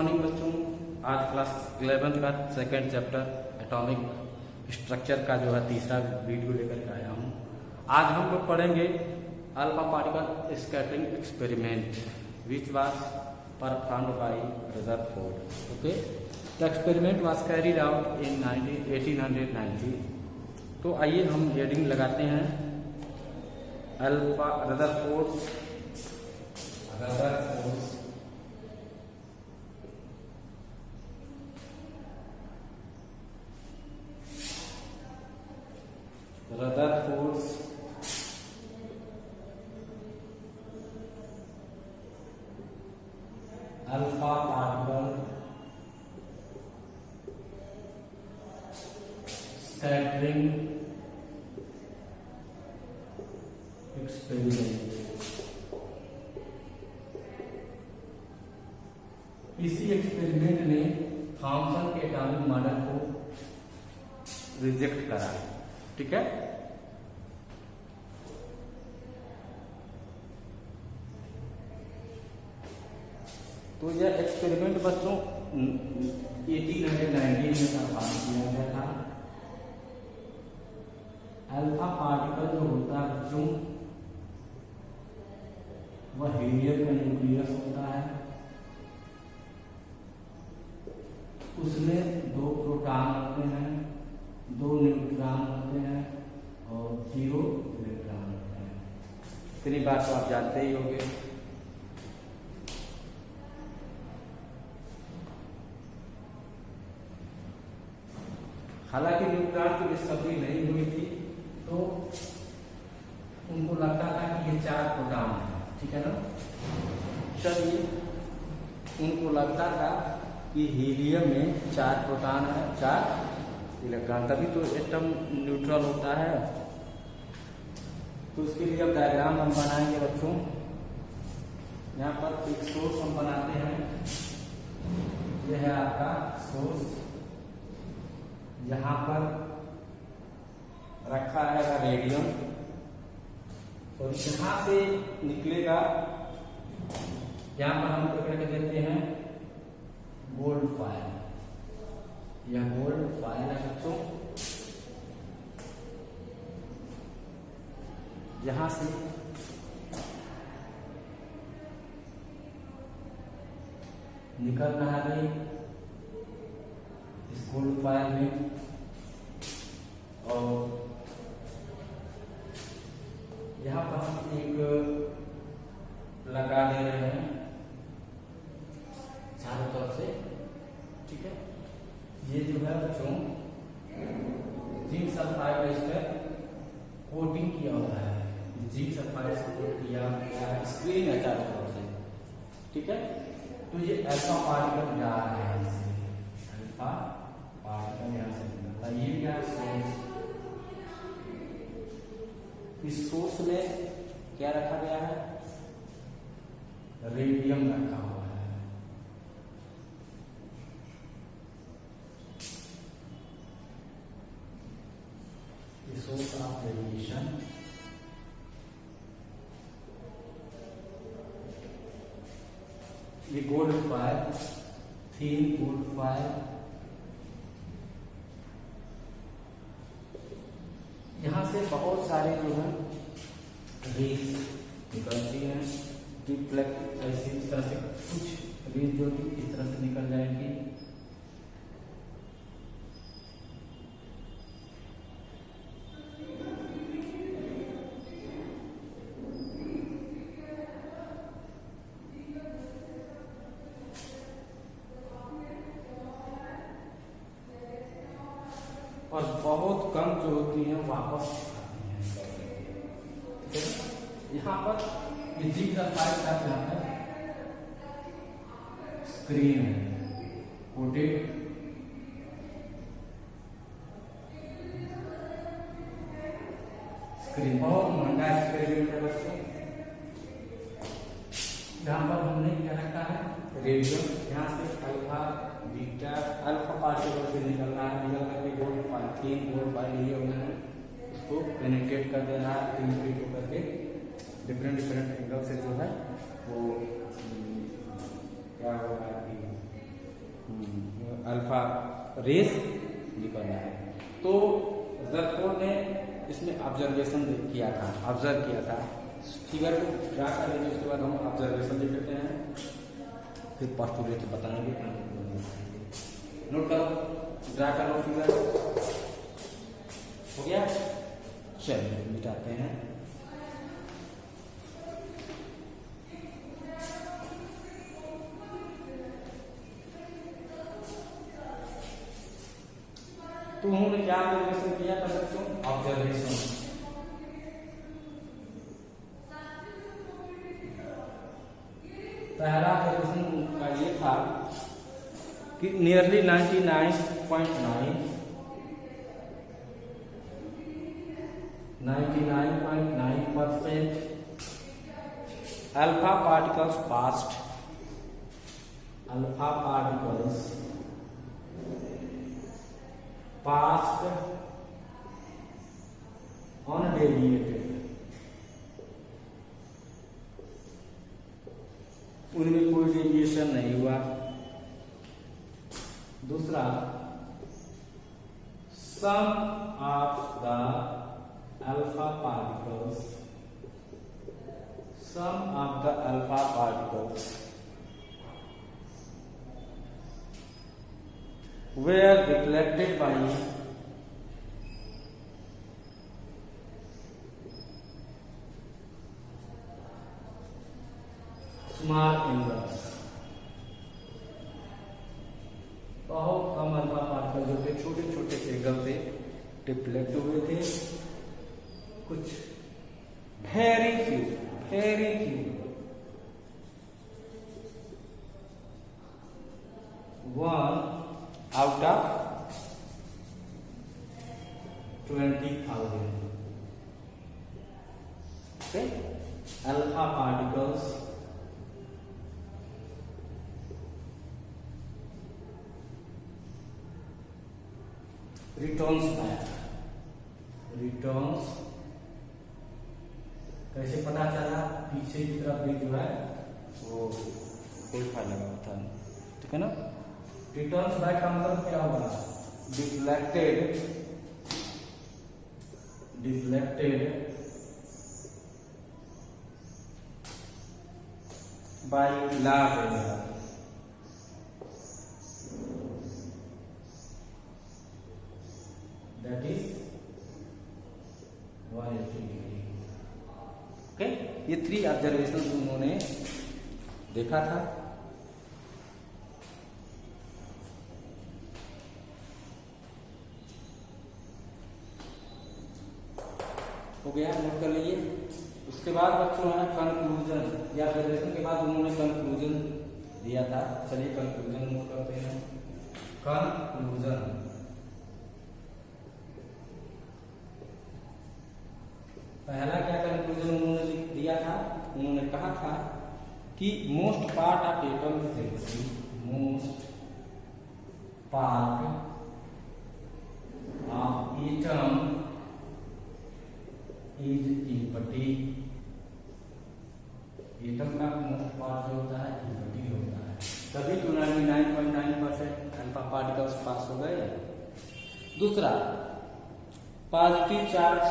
Morning बच्चों। आज class 11th का सेकंड चैप्टर एटॉमिक स्ट्रक्चर का जो है तीसरा वीडियो लेकर के आया हूँ। आज हम लोग पढ़ेंगे alpha particle scattering experiment which was performed by Rutherford. Okay, the experiment was carried out in 1890। तो आइए हम हेडिंग लगाते हैं alpha Rutherford Rutherford's alpha particle scattering experiment। इसी एक्सपेरिमेंट ने थॉमसन के एटॉमिक मॉडल को रिजेक्ट करा। ठीक है, तो यह एक्सपेरिमेंट बच्चों 1890 में परफॉर्म किया गया था। अल्फा पार्टिकल जो होता है बच्चों वह हीलियम का न्यूक्लियस होता है। उसमें 2 प्रोटॉन होते हैं, 2 न्यूट्रॉन होते हैं और 0 इलेक्ट्रॉन होते हैं। इतनी बात तो आप जानते ही होंगे। हालांकि न्यूट्रॉन की डिस्कवरी नहीं हुई थी तो उनको लगता था कि ये 4 प्रोटॉन है। ठीक है ना, चलिए, उनको लगता था कि हीलियम में 4 प्रोटॉन है, 4 इलेक्ट्रॉन, तभी तो एटम न्यूट्रल होता है। तो उसके लिए अब डायग्राम हम बनाएंगे बच्चों। यहाँ पर एक सोर्स हम बनाते हैं। यह है आपका सोर्स, यहाँ पर रखा है रेडियम और यहाँ से निकलेगा, यहाँ पर हम क्या करके देते हैं गोल्ड फाइल। यह गोल्ड फाइल है बच्चों। यहां से निकलना है नहीं इस गोल्ड फाइल में, और यहां पर हम एक लगा दे रहे हैं चारों तरफ से। ठीक है, ये जो है बच्चों जिंक सल्फाइड इस पर कोटिंग किया हुआ है। जिंक सल्फाइड से कोट किया स्क्रीन है चारों तरफ से। ठीक है, तो ये अल्फा पार्टिकल जा रहा है, इससे अल्फा पार्टिकल यहाँ से निकलता है। ये क्या सोर्स, इस सोर्स में क्या रखा गया है, रेडियम रखा हुआ है। सोर्स ऑफ रेडिएशन, ये गोल्ड फाइल, थीन गोल्ड फाइल। यहां से बहुत सारे जो है रेज निकलती हैं, रिफ्लेक्ट ऐसी इस तरह से कुछ रेज जो इस तरह से निकल जाएंगी। और बहुत कम जो होती है वापस आती है। यहाँ पर ये जिंक सल्फाइड का यहाँ पर स्क्रीन है कोटेड, स्क्रीन बहुत महंगा एक्सपेरिमेंट है बच्चों। यहाँ पर हमने क्या रखा है रेडियम, यहाँ से अल्फा बीटा अल्फा पार्टिकल से निकल रहा है, निकल करके गोल्ड फाइल, 3 गोल्ड फाइल लिए हुए हैं, उसको पेनिट्रेट कर दे रहा है, पेनिट्रेट होकर के डिफरेंट एंगल से जो है वो क्या हो रहा है कि अल्फा रेस निकलना है। तो रदरफोर्ड ने इसमें ऑब्जर्व किया था। फिगर को ड्रा कर लेंगे, उसके बाद हम ऑब्जर्वेशन देख लेते हैं, फिर पोस्टुलेट बताएंगे। नोट करो, ड्रा करो फिगर। हो गया, चलिए मिटाते हैं। तो उन्होंने क्या ऑब्जर्वेशन किया था बच्चों? ऑब्जर्वेशन पहला ऑब्जर्वेशन का ये था कि nearly 99.9% alpha particles passed undeviated, उनमें कोई डेविएशन नहीं हुआ। दूसरा, some of the alpha particles were reflected by small angles। बहुत कम अल्फा पार्टिकल जो थे छोटे छोटे एंगल से रिफ्लेक्ट हुए थे, कुछ very few one out of 20,000 okay alpha particles returns कैसे पता चला? पीछे की तरफ भी जो है वो उल्टा लगा था, ठीक है ना। रिटर्न्स बैक का मतलब क्या होगा? Deflected by large angle, that is 180 degree. Okay, ये 3 ऑब्जर्वेशन उन्होंने देखा था। हो गया, नोट कर लीजिए। उसके बाद बच्चों है कंक्लूजन, या ऑब्जर्वेशन के बाद उन्होंने कंक्लूजन दिया था। चलिए कंक्लूजन नोट करते हैं। कंक्लूजन, पहला क्या कंक्लूजन उन्होंने दिया था? उन्होंने कहा था कि most part of atom is empty. Atom का मोस्ट पार्ट जो होता है इम्पटी होता है, तभी तो 99.9% अल्फा पार्टिकल्स पास हो गए। दूसरा, positive charge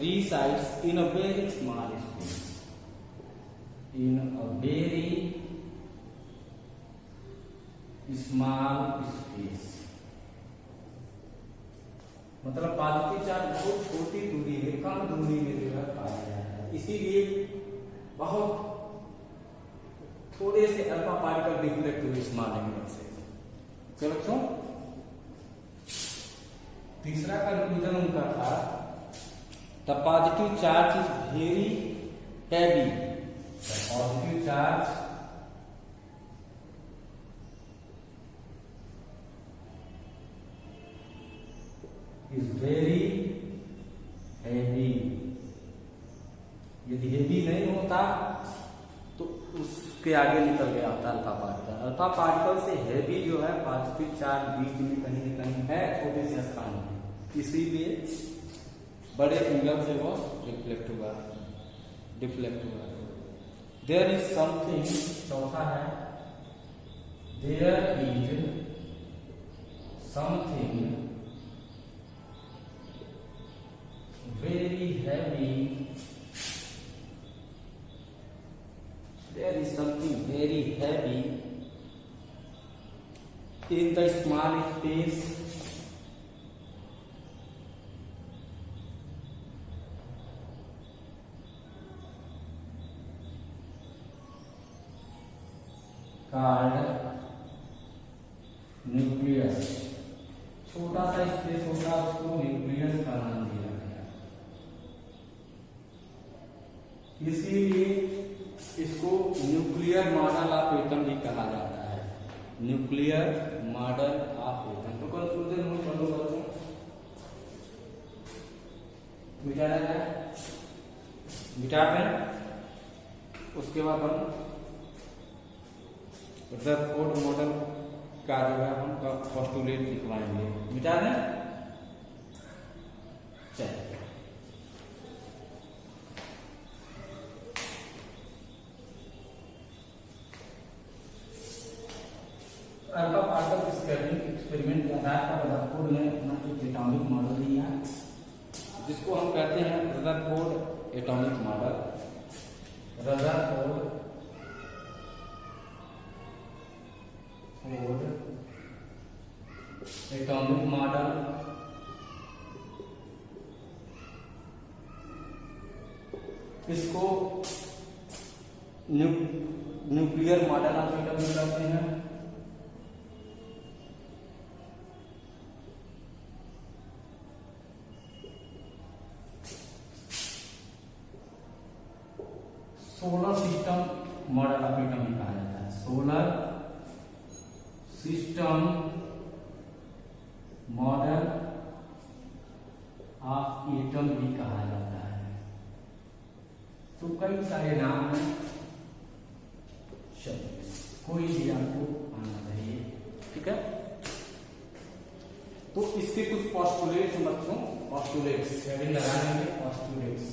resides in a very small space, मतलब पॉजिटिव चार्ज बहुत छोटी दूरी में, कम दूरी में जो है पाया जाता है, इसीलिए बहुत थोड़े से अल्फा पार्टिकल डिफ्लेक्ट हुए स्मॉल एंगल से। चलो बच्चों, तीसरा कंक्लूजन उनका था the positive charge is very heavy. Positive charge is very heavy. यदि हैवी नहीं होता तो उसके आगे निकल गया होता अल्फा पार्टिकल। अल्फा पार्टिकल से हैवी जो है सभी चार्ज बीच में कहीं न कहीं है, छोटे से स्थान में, इसीलिए बड़े एंगल से वो रिफ्लेक्ट हुआ, डिफ्लेक्ट हुआ। देयर इज समथिंग, चौथा है there is something very heavy, there is something very heavy in the small space called nucleus। छोटा सा स्पेस होगा, उसको न्यूक्लियस का नाम दिया गया, इसीलिए इसको न्यूक्लियर मॉडल ऑफ एटम भी कहा जाता है, न्यूक्लियर मॉडल ऑफ एटम। तो कंक्लूजन में चलो बच्चों, मिटाया जाए, मिटाते हैं, उसके बाद हम रदरफोर्ड मॉडल का जो है हम पोस्टुलेट लिखवाएंगे। मिटा दें, चलिए अल्फा पार्टिकल स्कैटरिंग एक्सपेरिमेंट के आधार पर रदरफोर्ड ने अपना एक एटॉमिक मॉडल दिया, जिसको हम कहते हैं Rutherford atomic model. Rutherford atomic model इसको न्यूक्लियर मॉडल ऑफ एटम में कहते हैं। Solar system model of atom भी कहा जाता है, solar system model of atom भी कहा जाता है। तो कई सारे नाम हैं, चलिए कोई भी आपको आना चाहिए, ठीक है। तो इसके कुछ पोस्टुलेट्स बच्चों, पोस्टुलेट्स हेडिंग लगा देंगे, पोस्टुलेट्स,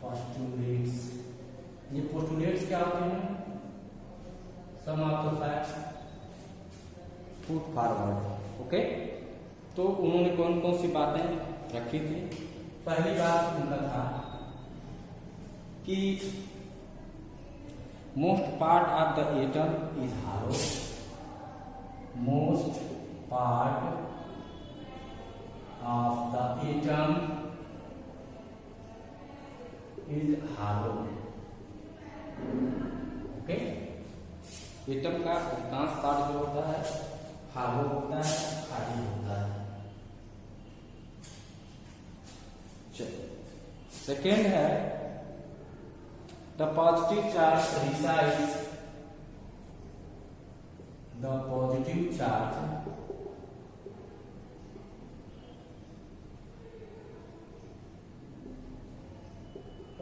पोस्टुलेट्स। ये पोस्टुलेट्स क्या होते हैं? Some of the facts put forward, okay. तो उन्होंने कौन कौन सी बातें रखी थी? पहली बात उनका था कि most part of the atom is hello, most part of the atom is hello, okay. Atom का अधिकांश पार्ट जो होता है हालो होता है, खाली होता है। चलिए सेकेंड है the positive charge resides, the positive charge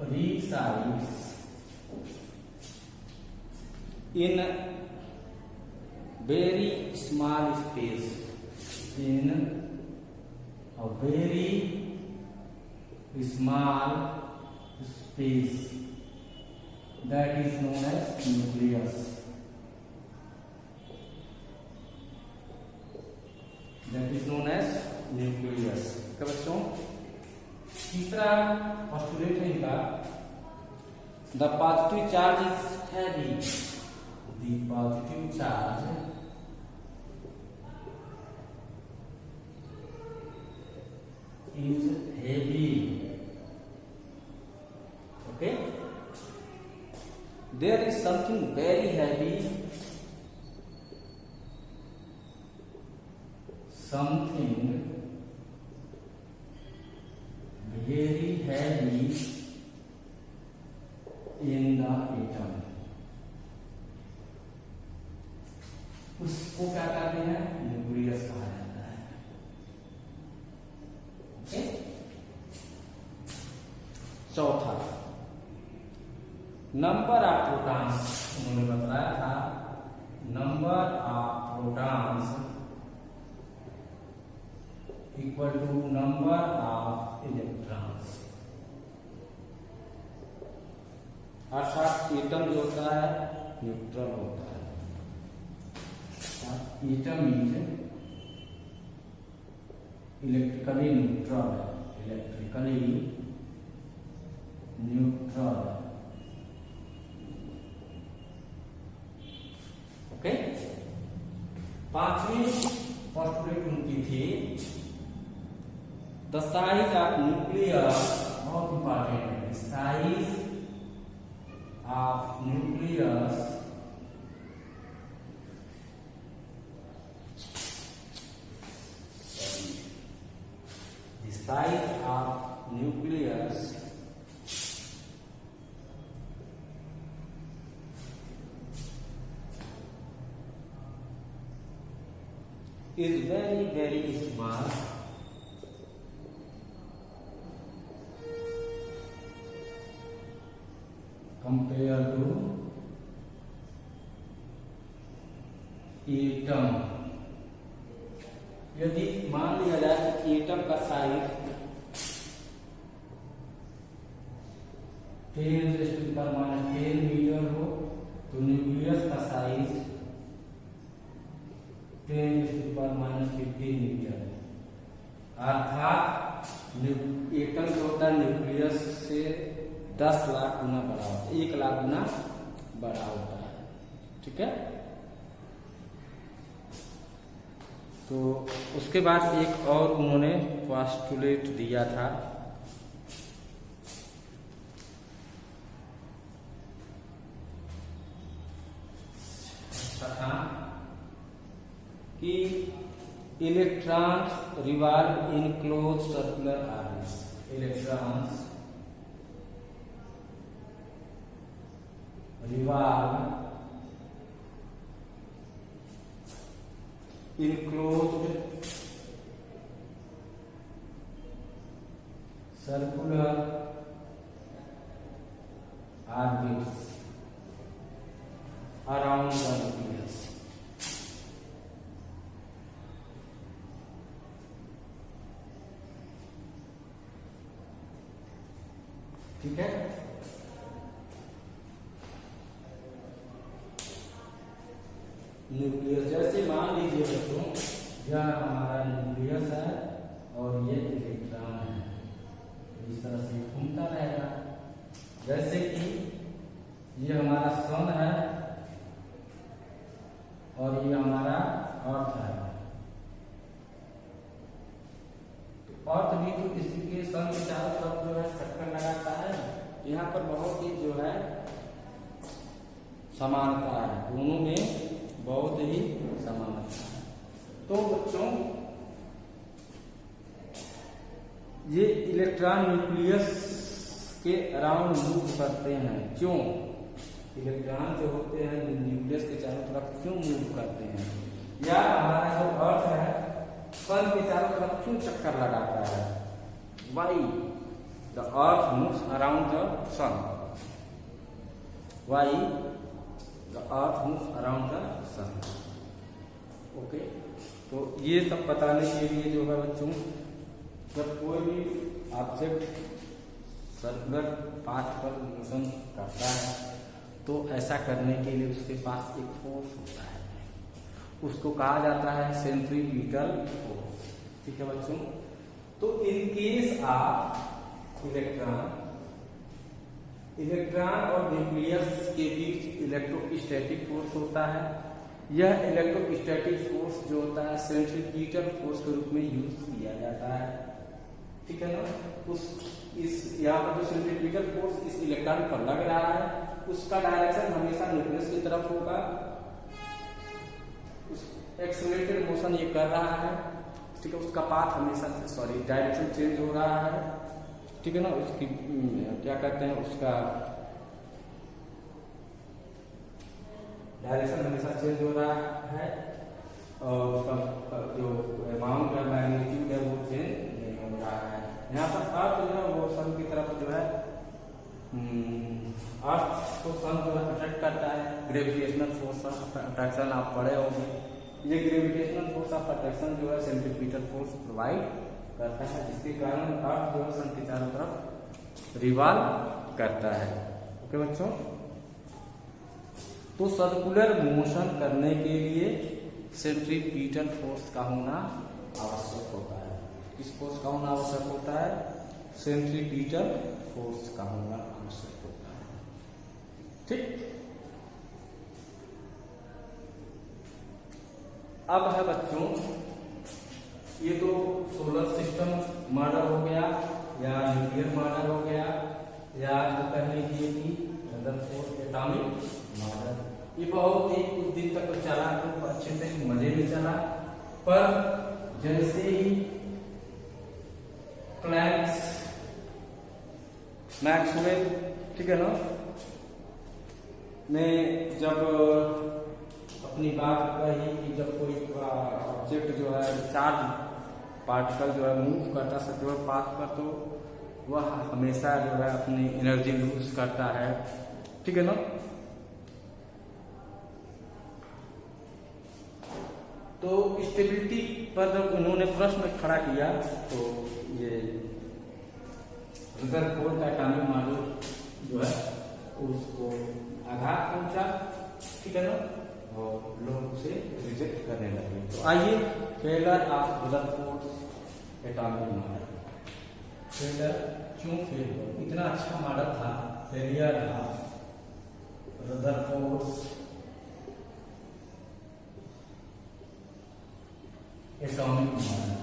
resides in very small space, in a very small space that is known as nucleus, that is known as nucleus। क्या बच्चों? तीसरा पोस्टुलेट है इनका the positive charge is heavy, the positive charge is heavy, okay. There is something very heavy, something very heavy in the atom। उसको क्या कहते हैं? Nucleus कहा जाता है, ओके। चौथा नंबर ऑफ प्रोटॉन्स, उन्होंने बताया था number of protons equal to number of electrons। अर्थात एटम जो होता है न्यूट्रल होता है। एटम मीन्स इलेक्ट्रिकली न्यूट्रल है, इलेक्ट्रिकली न्यूट्रल। ओके, पांचवी पोस्टुलेट उनकी थी द साइज ऑफ न्यूक्लियस। बहुत इंपॉर्टेंट है, size of nucleus size of nucleus is very very small compared to atom। यदि मान लिया जाए कि एटम का साइज 10⁻10 मीटर हो तो न्यूक्लियस का साइज 10⁻15 मीटर। अर्थात एटम जो होता है न्यूक्लियस से 10 लाख गुना बड़ा होता है, 1 लाख गुना बड़ा होता है। ठीक है, तो उसके बाद एक और उन्होंने पोस्टुलेट दिया था कि electrons revolve in close circular orbits. Electrons revolve in closed circular orbits around the nucleus. ठीक है, न्यूक्लियस जैसे मान लीजिए बच्चों यह हमारा न्यूक्लियस है और ये इलेक्ट्रॉन है, इस तरह से घूमता रहेगा। जैसे कि ये हमारा सन है और ये हमारा अर्थ है, तो अर्थ भी तो किसी के सन के चारों तरफ जो है चक्कर लगाता है। यहाँ पर बहुत ही जो है समानता है, दोनों में बहुत ही समानता है। तो बच्चों ये इलेक्ट्रॉन न्यूक्लियस के अराउंड मूव करते हैं। क्यों? इलेक्ट्रॉन जो होते हैं न्यूक्लियस के चारों तरफ क्यों मूव करते हैं, या हमारा जो अर्थ है सन के चारों तरफ क्यों चक्कर लगाता है? Why the earth moves around the sun? Why the earth moves around the sun? Okay, तो ये सब बताने के लिए जो है बच्चों, जब कोई भी ऑब्जेक्ट सर्कुलर पाथ पर मोशन करता है तो ऐसा करने के लिए उसके पास एक फोर्स होता है, उसको कहा जाता है सेंट्रीपिटल फोर्स। ठीक है बच्चों, तो इन केस ऑफ इलेक्ट्रॉन और न्यूक्लियस के बीच इलेक्ट्रोस्टैटिक फोर्स होता है। यह इलेक्ट्रोस्टैटिक फोर्स जो होता है सेंट्रीपिटल फोर्स के रूप में यूज किया जाता है। ठीक है ना, यहाँ पर जो सेंट्रीपिटल फोर्स इस इलेक्ट्रॉन पर लग रहा है उसका डायरेक्शन हमेशा न्यूक्लियस की तरफ होगा। एक्सेलरेटेड मोशन ये कर रहा है, ठीक है, उसका पाथ हमेशा डायरेक्शन चेंज हो रहा है। ठीक है ना, उसकी क्या कहते हैं, उसका डायरेक्शन हमेशा चेंज हो रहा है और उसका जो अमाउंट है मैग्नीट्यूड है वो चेंज नहीं हो रहा है। यहाँ पर अर्थ जो है वो सन की तरफ जो है अर्थ को सन जो है अट्रैक्ट करता है, ग्रेविटेशनल फोर्स अट्रैक्शन आप पढ़े होंगे। ये ग्रेविटेशनल फोर्स ऑफ अट्रैक्शन जो है सेंट्रीपिटल फोर्स प्रोवाइड करता है, जिसके कारण अर्थ जो है सन के चारों तरफ रिवॉल्व करता है। ओके बच्चों, तो सर्कुलर मोशन करने के लिए सेंट्रीपिटल फोर्स का होना आवश्यक होता है। किस फोर्स का होना आवश्यक होता है? सेंट्रीपिटल फोर्स का होना आवश्यक होता है। ठीक, अब है बच्चों, ये तो सोलर सिस्टम मॉडल हो गया या न्यूक्लियर मॉडल हो गया या जो कह लीजिए कि रदरफोर्ड एटॉमिक मॉडल। ये बहुत ही कुछ दिन तक तो चला, तो अच्छे से मजे में चला, पर जैसे ही मैक्सवेल, ठीक है ना, ने जब अपनी बात कही कि जब कोई ऑब्जेक्ट जो है चार्ज पार्टिकल जो है मूव करता है सर्कुलर पाथ पर, तो वह हमेशा जो है अपनी एनर्जी लूज करता है, ठीक है ना। तो स्टेबिलिटी पर जब उन्होंने प्रश्न खड़ा किया तो ये रदरफोर्ड का एटॉमिक मॉडल जो है उसको आघात पहुंचा, ठीक है ना, और लोग उसे रिजेक्ट करने लगे। तो आइए failure of Rutherford atomic model. Failure क्यों फेल हुआ? इतना अच्छा मॉडल था। Failure of Rutherford atomic model.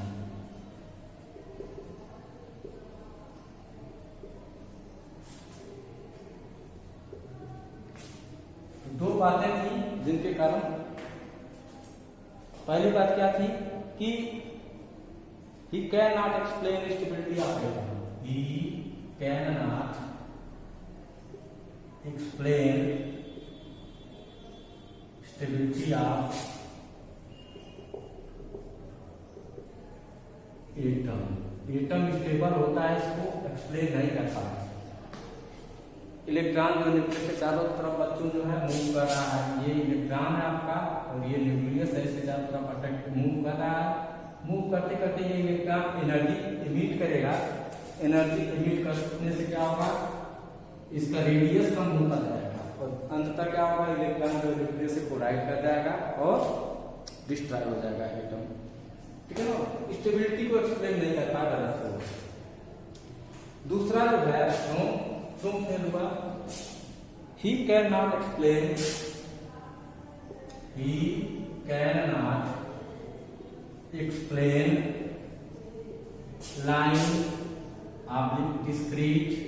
दो बातें थी जिनके कारण, पहली बात क्या थी कि he cannot explain stability of atom. He cannot explain stability of atom. Atom stable होता है, इसको एक्सप्लेन नहीं कर पाता। इलेक्ट्रॉन जो न्यूक्लियस के चारों तरफ बच्चों जो है मूव कर रहा है, ये इलेक्ट्रॉन है आपका और ये न्यूक्लियस है, इसके चारों तरफ अटैक मूव कर रहा है। मूव करते करते ये इलेक्ट्रॉन एनर्जी इमिट करेगा। एनर्जी इमिट करने से क्या होगा? इसका रेडियस कम होता जाएगा और अंततः क्या होगा? इलेक्ट्रॉन जो न्यूक्लियस से कोलाइड कर जाएगा और डिस्ट्रॉय हो जाएगा एटम, ठीक है ना। स्टेबिलिटी को एक्सप्लेन नहीं कर पा रहा। दूसरा जो है क्यों फेल हुआ? He can not explain, he can not explain line of discrete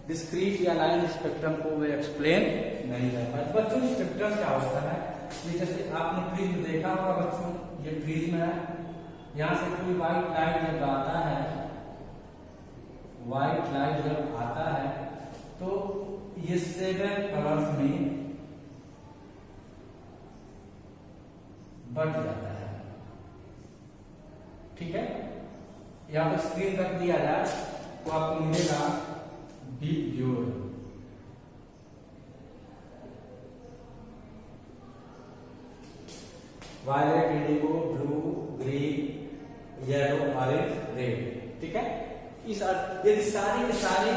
discrete या लाइन स्पेक्ट्रम को वे एक्सप्लेन नहीं कर पाए। बच्चों स्पेक्ट्रम क्या होता है? ये जैसे आपने प्रिज्म देखा होगा बच्चों, ये प्रिज्म है, यहाँ से कोई व्हाइट लाइट जब आता है, व्हाइट लाइट जब आता है तो ये 7 कलर्स में बट जाता है, ठीक है। यहाँ पर स्क्रीन रख दिया जाए तो आपको मिलेगा deep blue, violet, indigo, blue, green, yellow, orange, red, ठीक है। इस यदि सारे के सारे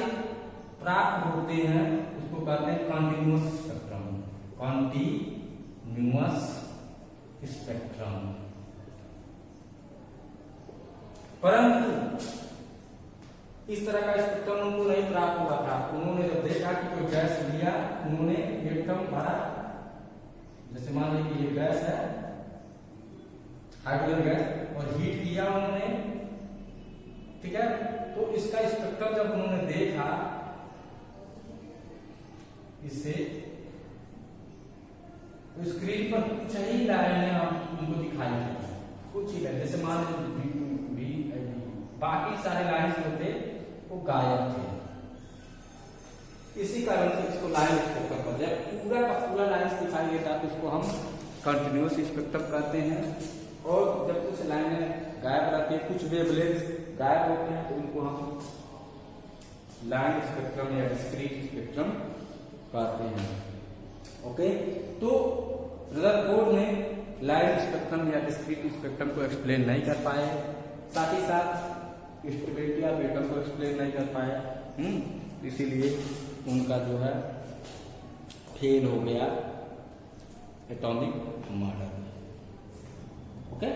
प्राप्त होते हैं उसको कहते हैं कॉन्टिन्यूअस स्पेक्ट्रम। Continuous spectrum. परंतु इस तरह का स्पेक्ट्रम उनको नहीं प्राप्त हुआ था। उन्होंने जब देखा कि कोई गैस लिया, उन्होंने एकदम भरा, जैसे मान लीजिए कि ये गैस है, हाइड्रोजन गैस, और हीट किया उन्होंने, ठीक है। तो इसका स्पेक्ट्रम जब उन्होंने देखा, इससे तो स्क्रीन पर कुछ ही लाइनें उनको दिखाई दी, कुछ ही लाइन, जैसे मान लीजिए बाकी सारे लाइन्स जो थे वो गायब थे। इसी कारण से इसको लाइन स्पेक्ट्रम कहते हैं। पूरा का पूरा लाइन्स दिखाई देता है तो इसको हम कंटिन्यूअस स्पेक्ट्रम कहते हैं। और जब कुछ लाइनें गायब रहती है, कुछ वेवलेंथ गायब होते हैं तो इनको हम लाइन स्पेक्ट्रम या डिस्क्रीट स्पेक्ट्रम कहते हैं। ओके, तो रदरफोर्ड ने लाइन स्पेक्ट्रम या डिस्क्रीट स्पेक्ट्रम को एक्सप्लेन नहीं कर पाए, साथ ही साथ स्टेबिलिटी ऑफ एटम को एक्सप्लेन नहीं कर पाए। इसीलिए उनका जो है फेल हो गया atomic model. Okay,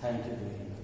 thank you very much.